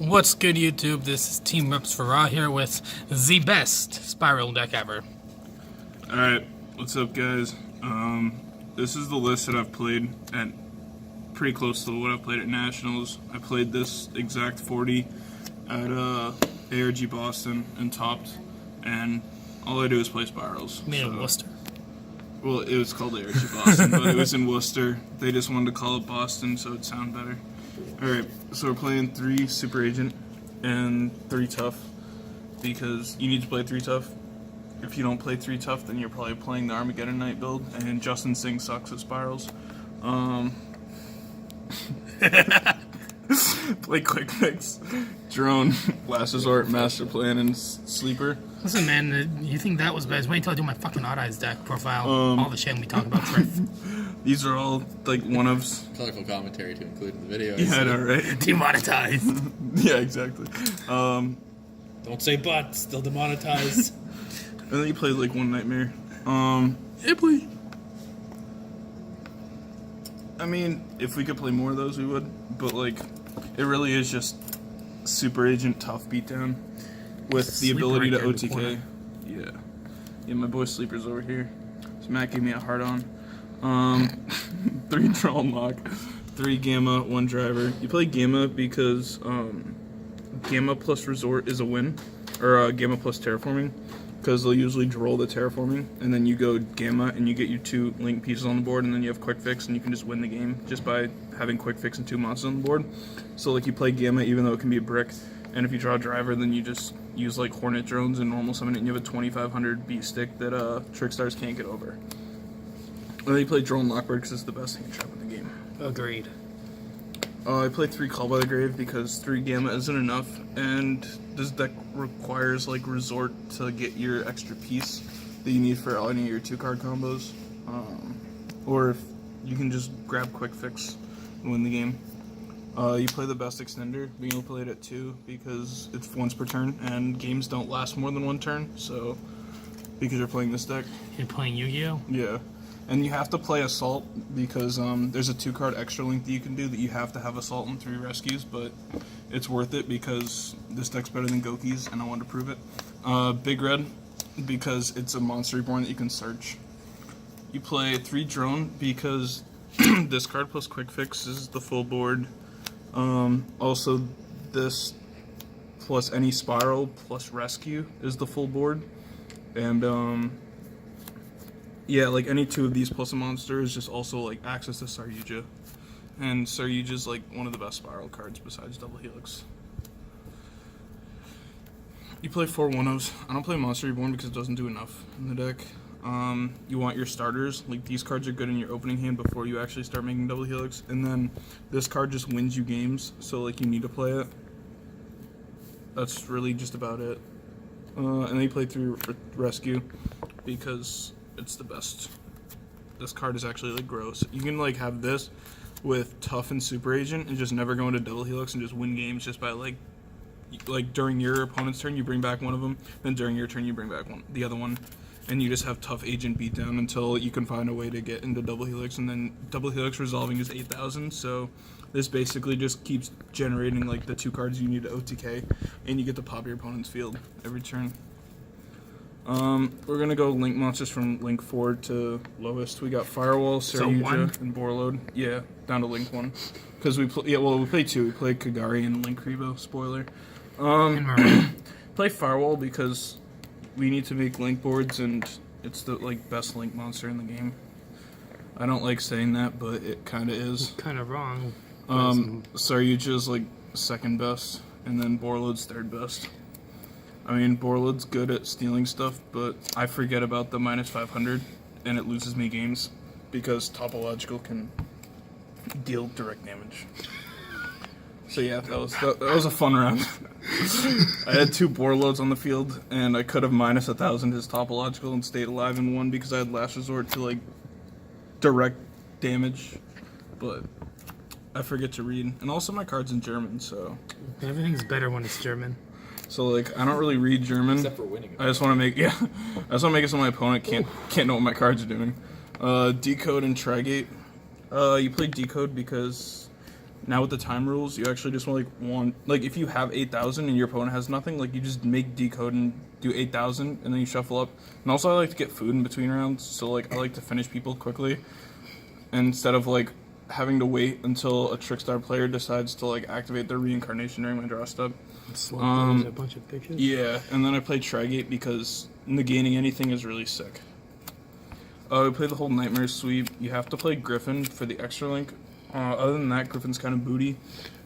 What's good, YouTube? This is Team Reps for Raw here with the best Spyral deck ever. Alright, what's up, guys? This is the list that I've played at pretty close to what I played at Nationals. I played this exact 40 at ARG Boston and topped, and all I do is play Spyrals. Made in Worcester. Well, it was called ARG Boston, but it was in Worcester. They just wanted to call it Boston so it'd sound better. Alright, so we're playing 3 Super Agent and 3 Tough, because you need to play 3 Tough. If you don't play 3 Tough, then you're probably playing the Armageddon Knight build, and Justin Singh sucks at Spirals. Play Quick Fix, Drone, Last Resort, Master Plan, and Sleeper. Listen, man, you think that was best? Wait until I do my fucking Odd Eyes deck profile. All the shit we talk about Thrift. These are all, like, one-ofs. Colorful commentary to include in the video. Yeah, I know, right? Demonetized. Yeah, exactly. Don't say but, still demonetized. And then you play, like, One Nightmare. Yeah, play. I mean, if we could play more of those, we would. But, like, it really is just Super Agent Tough beatdown with the ability to OTK. Yeah. Yeah, my boy Sleeper's over here. So Matt gave me a hard on. 3 Draw Lock, 3 Gamma, 1 Driver. You play Gamma because Gamma plus Resort is a win, or Gamma plus Terraforming, because they'll usually draw the Terraforming, and then you go Gamma and you get your 2 link pieces on the board, and then you have Quick Fix, and you can just win the game just by having Quick Fix and 2 monsters on the board. So like you play Gamma even though it can be a brick, and if you draw a Driver, then you just use like Hornet Drones and normal summon it, and you have a 2500 beat stick that Trickstars can't get over. And then you play Drone Lockbird because it's the best hand trap in the game. Agreed. I played 3 Call by the Grave because 3 Gamma isn't enough, and this deck requires like Resort to get your extra piece that you need for any of your 2-card combos. Or if you can just grab Quick Fix and win the game. You play the best extender, being able to play it at 2 because it's once per turn, and games don't last more than 1 turn, so because you're playing this deck. You're playing Yu-Gi-Oh? Yeah. And you have to play Assault because there's a 2-card extra link that you can do that you have to have Assault and 3 Rescues, but it's worth it because this deck's better than Goki's and I want to prove it. Big Red because it's a Monster Reborn that you can search. You play 3 Drone because this card plus Quick Fix is the full board. Also this plus any Spiral plus Rescue is the full board. And yeah, like any 2 of these plus a monster is just also like access to Saryuja. And Saryuja's like one of the best Spiral cards besides Double Helix. You play 4 1-ofs. I don't play Monster Reborn because it doesn't do enough in the deck. You want your starters. Like these cards are good in your opening hand before you actually start making Double Helix. And then this card just wins you games, so like you need to play it. That's really just about it. And then you play 3 Rescue because it's the best. This card is actually like gross. You can like have this with Tough and Super Agent and just never go into Double Helix and just win games just by like during your opponent's turn you bring back one of them, then during your turn you bring back the other one, and you just have Tough Agent beat down until you can find a way to get into Double Helix, and then Double Helix resolving is 8,000, so this basically just keeps generating like the 2 cards you need to OTK, and you get to pop your opponent's field every turn. We're gonna go link monsters from link 4 to lowest. We got Firewall, Saryuja, and Borload. Yeah, down to link 1. Because we play, we play 2. We play Kagari and Link Revo. Spoiler. Play Firewall because we need to make link boards, and it's the like best link monster in the game. I don't like saying that, but it kind of is. Kind of wrong. Saryuja's like 2nd best, and then Borload's 3rd best. I mean, Borload's good at stealing stuff, but I forget about the -500, and it loses me games, because Topological can deal direct damage. So yeah, that was a fun round. I had 2 Borloads on the field, and I could have -1,000 his Topological and stayed alive and won because I had Last Resort to, like, direct damage, but I forget to read. And also my card's in German, so... Everything's better when it's German. So like I don't really read German. Except for winning. I just want to make I just want to make it so my opponent can't know what my cards are doing. Decode and Trigate. You play Decode because Now with the time rules, you actually just want like if you have 8,000 and your opponent has nothing, like you just make decode and do 8,000 and then you shuffle up. And also I like to get food in between rounds, so like I like to finish people quickly instead of like having to wait until a Trickstar player decides to like activate their reincarnation during my draw step. A bunch of pictures. Yeah, and then I play Trigate because negating anything is really sick. We play the whole Nightmare sweep. You have to play Griffin for the extra link. Other than that, Griffin's kind of booty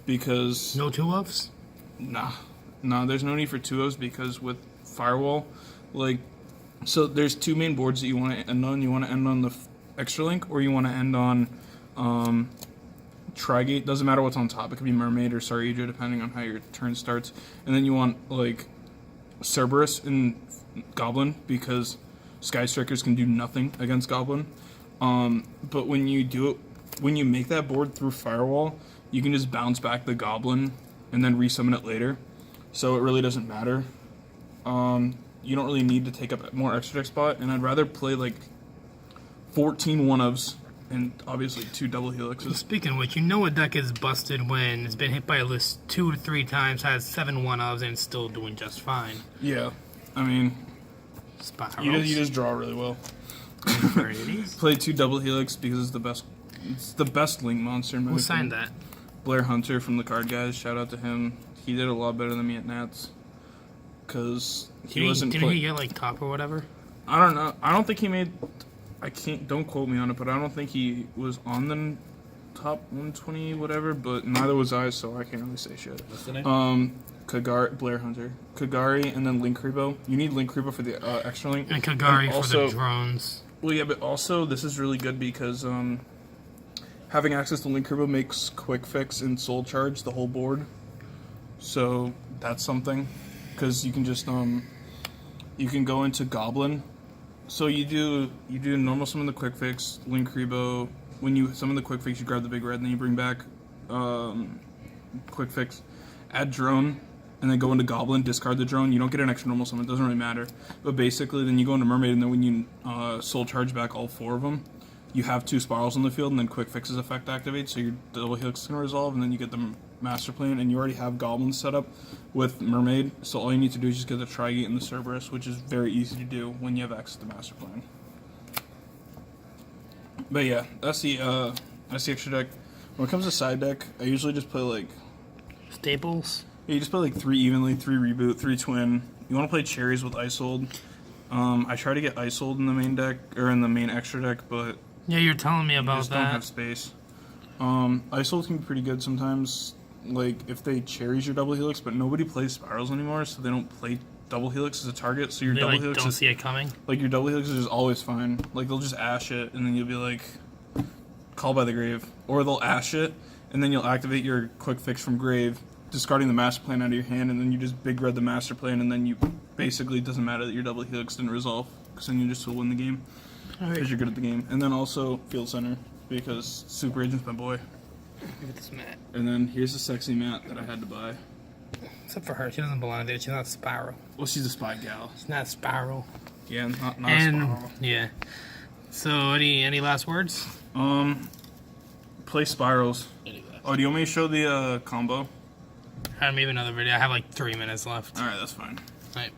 because No 2-ofs? nah, there's no need for 2-ofs because with Firewall, like, so there's two main boards that you want to end on. You want to end on the extra link or you want to end on Trigate. Doesn't matter what's on top. It could be Mermaid or Saridra depending on how your turn starts. And then you want like Cerberus and Goblin because Sky Strikers can do nothing against Goblin. But when you make that board through Firewall, you can just bounce back the Goblin and then resummon it later. So it really doesn't matter. You don't really need to take up more extra deck spot, and I'd rather play like 14 one-ofs and obviously 2 double helixes. Speaking of which, you know a deck is busted when it's been hit by a list 2 to 3 times, has 7 1-ofs, and it's still doing just fine. Yeah, I mean, Spirals. you just draw really well. Inferiorities. Play 2 double helix because it's the best. It's the best link monster. In my Who opinion. signed that? Blair Hunter from the Card Guys. Shout out to him. He did a lot better than me at Nats. Cause he wasn't. Didn't he get like top or whatever? I don't know. I don't think he made. I can't. Don't quote me on it, but I don't think he was on the top 120 whatever. But neither was I, so I can't really say shit. What's the name? Kagari, Blair Hunter, Kagari, and then Link Rebo. You need Link Rebo for the extra link. And Kagari And for the drones. Well, yeah, but also this is really good because having access to Link Rebo makes Quick Fix and Soul Charge the whole board. So that's something, because you can just you can go into Goblin. So you do normal summon the Quick Fix, Link Rebo. When you summon the Quick Fix, you grab the big red, and then you bring back Quick Fix, add Drone, and then go into Goblin, discard the Drone. You don't get an extra normal summon, it doesn't really matter. But basically, then you go into Mermaid, and then when you Soul Charge back all 4 of them, you have 2 Spirals on the field, and then Quick Fix's effect activates, so your double helix is going to resolve, and then you get the Master Plan, and you already have Goblins set up with Mermaid, so all you need to do is just get the Trigate and the Cerberus, which is very easy to do when you have access to Master Plan. But yeah, that's the extra deck. When it comes to side deck, I usually just play like... Staples. Yeah, you just play like 3 evenly, 3 reboot, 3 twin. You want to play cherries with Isold. I try to get Isold in the main deck, or in the main extra deck, but... Yeah, you're telling me you about just that. don't have space. Isold can be pretty good sometimes, like if they cherries your double helix, but nobody plays spirals anymore, so they don't play double helix as a target. So your They double like helix don't is see it coming. like your double helix is just always fine. Like they'll just ash it, and then you'll be like, call by the grave, or they'll ash it, and then you'll activate your Quick Fix from grave, discarding the Master Plan out of your hand, and then you just big red the Master Plan, and then you basically, it doesn't matter that your double helix didn't resolve, because then you just will win the game. Because you're good at the game. And then also Field Center, because Super Agent's my boy. Look at this mat. And then here's a sexy mat that I had to buy. Except for her, she doesn't belong there. She's not a Spyral. Well, she's a spy gal. She's not a Spiral. Yeah, not a And spiral. yeah. So any last words? Play Spirals. Anyway. Oh, do you want me to show the combo? Maybe another video. I have like 3 minutes left. Alright, that's fine. All right.